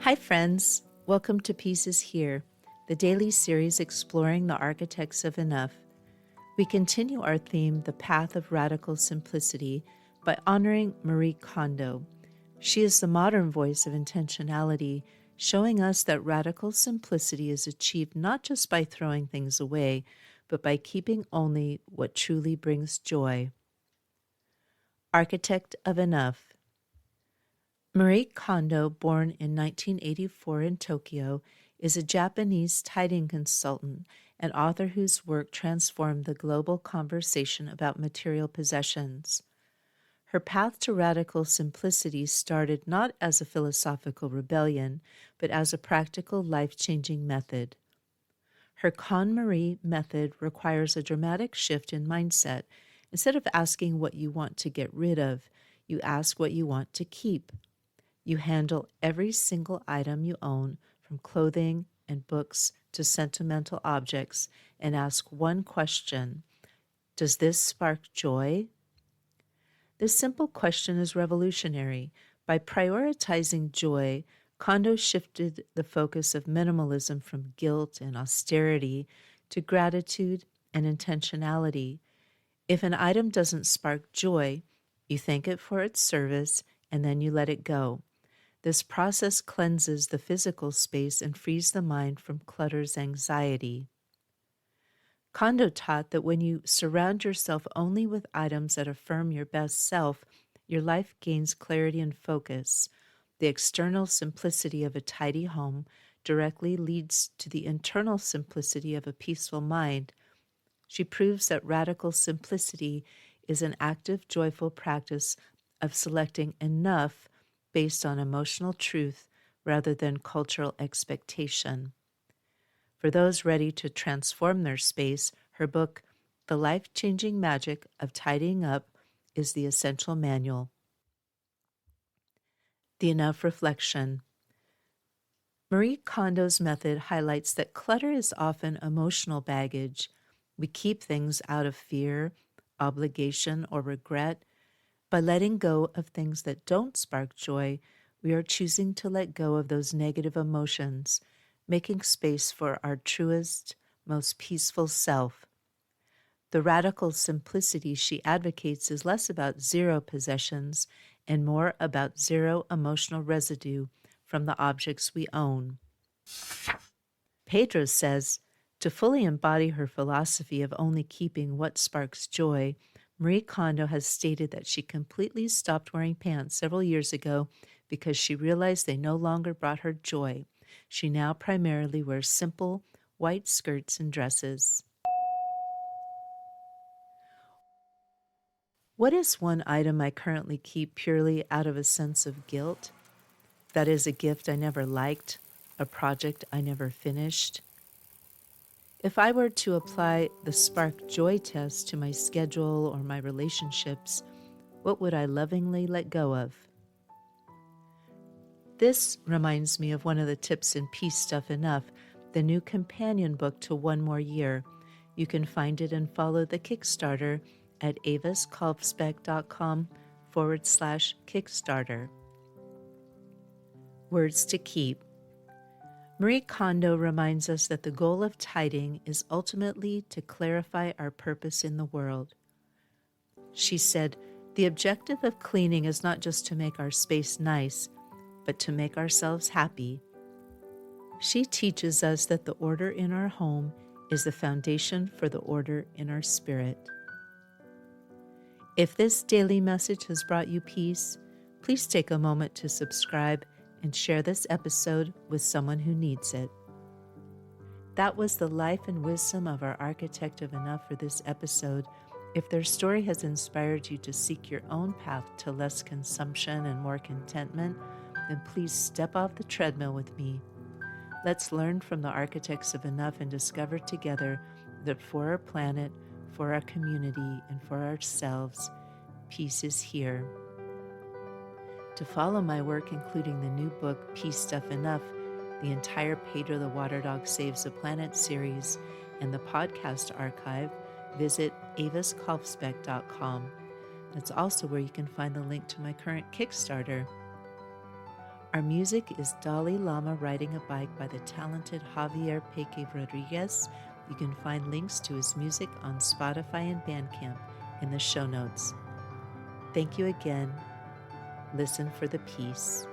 Hi, friends. Welcome to Pieces Here, the daily series exploring the architects of enough. We continue our theme, The Path of Radical Simplicity, by honoring Marie Kondo. She is the modern voice of intentionality, showing us that radical simplicity is achieved not just by throwing things away, but by keeping only what truly brings joy. Architect of Enough. Marie Kondo, born in 1984 in Tokyo, is a Japanese tidying consultant and author whose work transformed the global conversation about material possessions. Her path to radical simplicity started not as a philosophical rebellion, but as a practical, life-changing method. Her KonMari Method requires a dramatic shift in mindset. Instead of asking what you want to get rid of, you ask what you want to keep. You handle every single item you own, from clothing and books to sentimental objects, and ask one question: does this spark joy? This simple question is revolutionary. By prioritizing joy, Kondo shifted the focus of minimalism from guilt and austerity to gratitude and intentionality. If an item doesn't spark joy, you thank it for its service and then you let it go. This process cleanses the physical space and frees the mind from clutter's anxiety. Kondo taught that when you surround yourself only with items that affirm your best self, your life gains clarity and focus. The external simplicity of a tidy home directly leads to the internal simplicity of a peaceful mind. She proves that radical simplicity is an active, joyful practice of selecting enough based on emotional truth rather than cultural expectation. For those ready to transform their space, her book, The Life-Changing Magic of Tidying Up, is the essential manual. The Enough Reflection. Marie Kondo's method highlights that clutter is often emotional baggage. We keep things out of fear, obligation, or regret. By letting go of things that don't spark joy, we are choosing to let go of those negative emotions, making space for our truest, most peaceful self. The radical simplicity she advocates is less about zero possessions and more about zero emotional residue from the objects we own. Pedro says, to fully embody her philosophy of only keeping what sparks joy, Marie Kondo has stated that she completely stopped wearing pants several years ago because she realized they no longer brought her joy. She now primarily wears simple, white skirts and dresses. What is one item I currently keep purely out of a sense of guilt? That is a gift I never liked, a project I never finished. If I were to apply the Spark Joy test to my schedule or my relationships, what would I lovingly let go of? This reminds me of one of the tips in Peace Stuff Enough, the new companion book to One More Year. You can find it and follow the Kickstarter at aviskalfsbeck.com/Kickstarter. Words to keep. Marie Kondo reminds us that the goal of tidying is ultimately to clarify our purpose in the world. She said, the objective of cleaning is not just to make our space nice, but to make ourselves happy. She teaches us that the order in our home is the foundation for the order in our spirit. If this daily message has brought you peace, please take a moment to subscribe and share this episode with someone who needs it. That was the life and wisdom of our architect of enough for this episode. If their story has inspired you to seek your own path to less consumption and more contentment, then please step off the treadmill with me. Let's learn from the architects of enough and discover together that for our planet, for our community, and for ourselves, peace is here. To follow my work, including the new book, Peace Stuff Enough, the entire Pedro the Water Dog Saves the Planet series, and the podcast archive, visit aviskalfsbeck.com. That's also where you can find the link to my current Kickstarter. Our music is Dalai Lama Riding a Bike by the talented Javier Peque Rodriguez. You can find links to his music on Spotify and Bandcamp in the show notes. Thank you again. Listen for the peace.